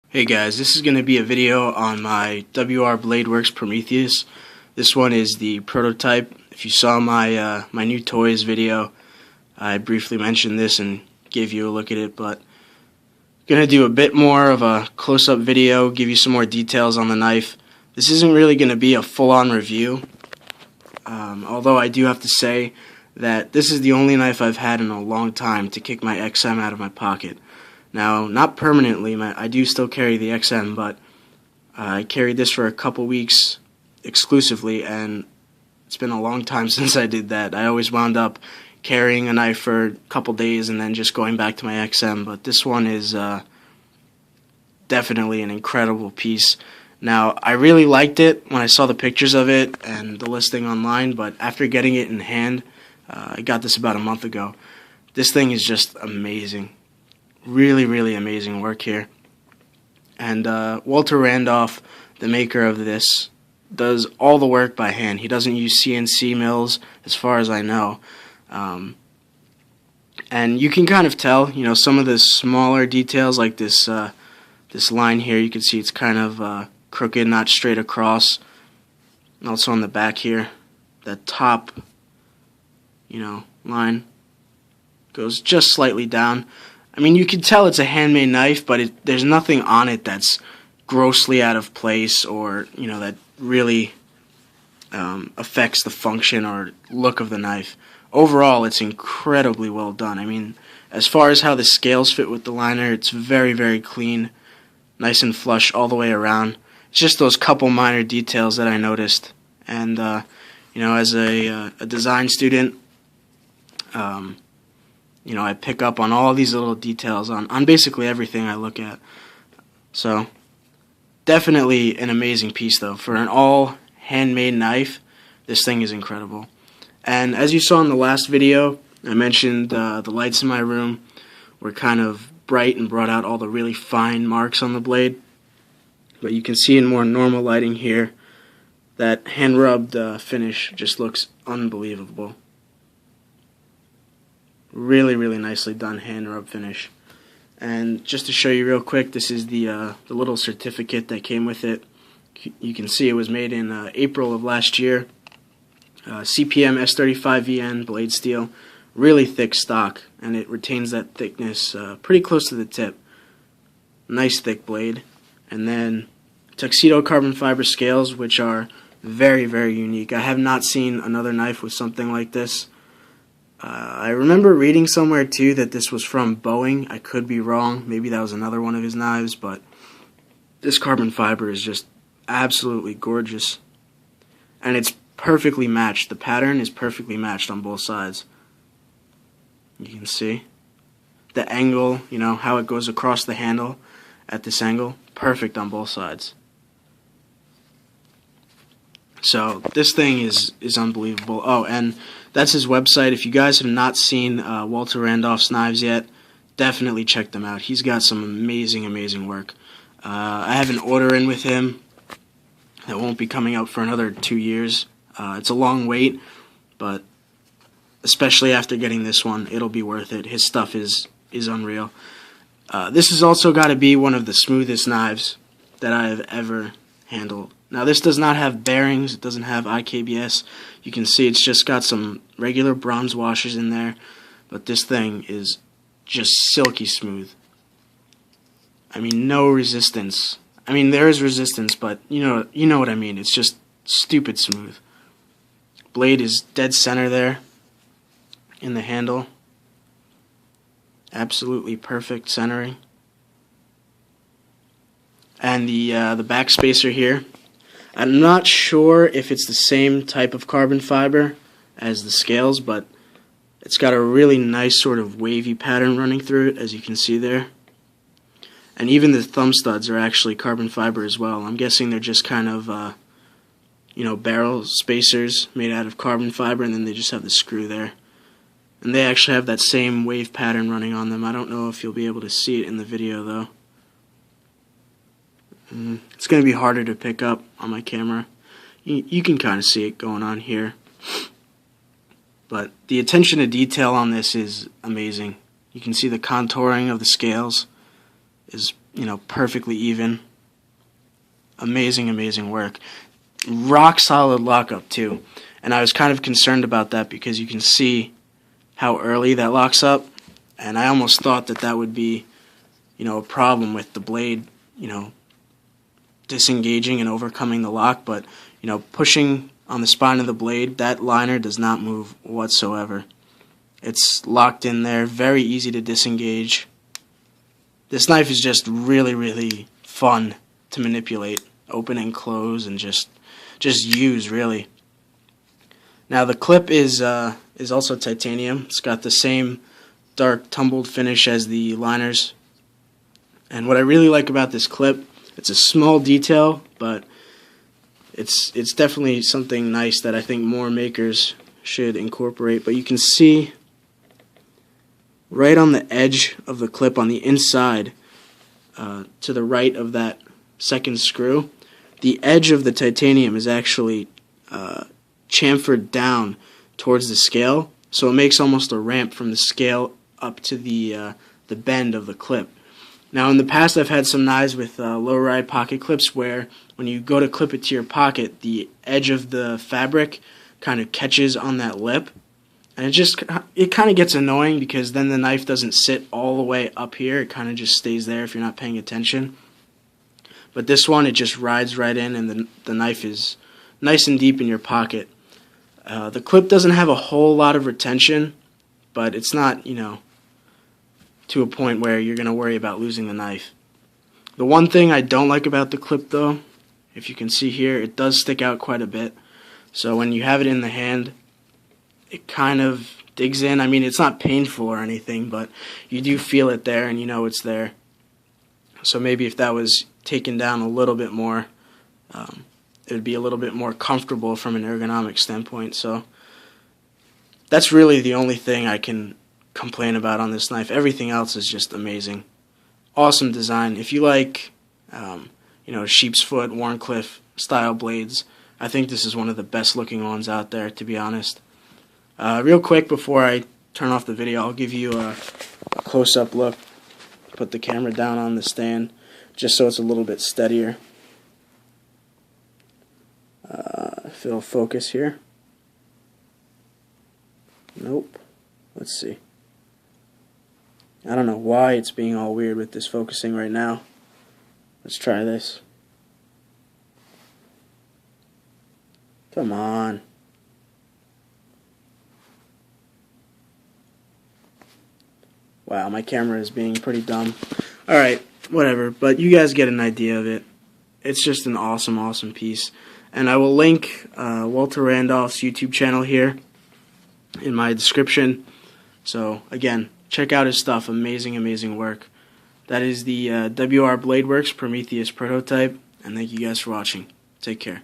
Hey guys, this is going to be a video on my Bladeworks Prometheus. This one is the prototype. If you saw my my new toys video, I briefly mentioned this and gave you a look at it, but I'm going to do a bit more of a close-up video, give you some more details on the knife. This isn't really going to be a full-on review, although I do have to say that this is the only knife I've had in a long time to kick my XM out of my pocket. Now, not permanently, I do still carry the XM, but I carried this for a couple weeks exclusively, and it's been a long time since I did that. I always wound up carrying a knife for a couple days and then just going back to my XM, but this one is definitely an incredible piece. Now, I really liked it when I saw the pictures of it and the listing online, but after getting it in hand, I got this about a month ago. This thing is just amazing. Really amazing work here. And Walter Randolph, the maker of this, does all the work by hand. He doesn't use CNC mills, as far as I know. And you can kind of tell, you know, some of the smaller details, like this this line here. You can see it's kind of crooked, not straight across. And also on the back here, that top, you know, line goes just slightly down. I mean, you can tell it's a handmade knife, but there's nothing on it that's grossly out of place or, you know, that really affects the function or look of the knife. Overall, it's incredibly well done. I mean, as far as how the scales fit with the liner, it's very clean, nice and flush all the way around. It's just those couple minor details that I noticed. And, you know, as a design student, you know, I pick up on all these little details on basically everything I look at. So, definitely an amazing piece, though. For an all handmade knife, this thing is incredible. And as you saw in the last video, I mentioned the lights in my room were kind of bright and brought out all the really fine marks on the blade. But you can see in more normal lighting here, that hand-rubbed finish just looks unbelievable. Really nicely done hand rub finish. And just to show you real quick, this is the little certificate that came with it. You can see it was made in April of last year. CPM S35VN blade steel, really thick stock, and it retains that thickness pretty close to the tip. Nice thick blade. And then tuxedo carbon fiber scales, which are very unique. I have not seen another knife with something like this. I remember reading somewhere too that this was from Boeing. I could be wrong. Maybe that was another one of his knives, but this carbon fiber is just absolutely gorgeous. And it's perfectly matched. The pattern is perfectly matched on both sides. You can see the angle, you know, how it goes across the handle at this angle. Perfect on both sides. So this thing is unbelievable. Oh, and that's his website. If you guys have not seen Walter Randolph's knives yet, definitely check them out. He's got some amazing work. I have an order in with him that won't be coming out for another 2 years. It's a long wait, but especially after getting this one, it'll be worth it. His stuff is unreal. This has also got to be one of the smoothest knives that I have ever handled. Now, this does not have bearings. It doesn't have IKBS. You can see it's just got some regular bronze washers in there, but this thing is just silky smooth. I mean, no resistance. I mean, there is resistance, but you know what I mean. It's just stupid smooth. Blade is dead center there in the handle. Absolutely perfect centering. And the back spacer here, I'm not sure if it's the same type of carbon fiber as the scales, but it's got a really nice sort of wavy pattern running through it, as you can see there. And even the thumb studs are actually carbon fiber as well. I'm guessing they're just kind of, you know, barrel spacers made out of carbon fiber, and then they just have the screw there. And they actually have that same wave pattern running on them. I don't know if you'll be able to see it in the video, though. It's going to be harder to pick up on my camera. You can kind of see it going on here. But the attention to detail on this is amazing. You can see the contouring of the scales is perfectly even. Amazing, amazing work. Rock solid lockup too. And I was kind of concerned about that because you can see how early that locks up, and I almost thought that that would be, a problem with the blade, disengaging and overcoming the lock, but, pushing on the spine of the blade, that liner does not move whatsoever. It's locked in there, very easy to disengage. This knife is just really, really fun to manipulate, open and close, and just use, really. Now the clip is also titanium. It's got the same dark tumbled finish as the liners. And what I really like about this clip, it's a small detail, but it's definitely something nice that I think more makers should incorporate. But you can see right on the edge of the clip on the inside, to the right of that second screw, the edge of the titanium is actually chamfered down towards the scale, so it makes almost a ramp from the scale up to the bend of the clip. Now in the past I've had some knives with low ride pocket clips where when you go to clip it to your pocket, the edge of the fabric kind of catches on that lip, and it kind of gets annoying because then the knife doesn't sit all the way up here. It kind of just stays there if you're not paying attention. But this one, it just rides right in, and the knife is nice and deep in your pocket. The clip doesn't have a whole lot of retention, but it's not, to a point where you're going to worry about losing the knife. The one thing I don't like about the clip, though, if you can see here, it does stick out quite a bit. So when you have it in the hand, it kind of digs in. I mean, it's not painful or anything, but you do feel it there, and you know it's there. So maybe if that was taken down a little bit more, it would be a little bit more comfortable from an ergonomic standpoint. So that's really the only thing I can complain about on this knife. Everything else is just amazing. Awesome design. If you like, sheep's foot, Warncliffe style blades, I think this is one of the best looking ones out there, to be honest. Real quick before I turn off the video, I'll give you a close-up look. Put the camera down on the stand just so it's a little bit steadier. If it'll focus here. Nope. Let's see. I don't know why it's being all weird with this focusing right now. Let's try this. Come on. Wow, my camera is being pretty dumb. Alright, whatever, but you guys get an idea of it. It's just an awesome, awesome piece. And I will link Walter Randolph's YouTube channel here in my description. So, again, check out his stuff. Amazing, amazing work. That is the WR Bladeworks Prometheus prototype. And thank you guys for watching. Take care.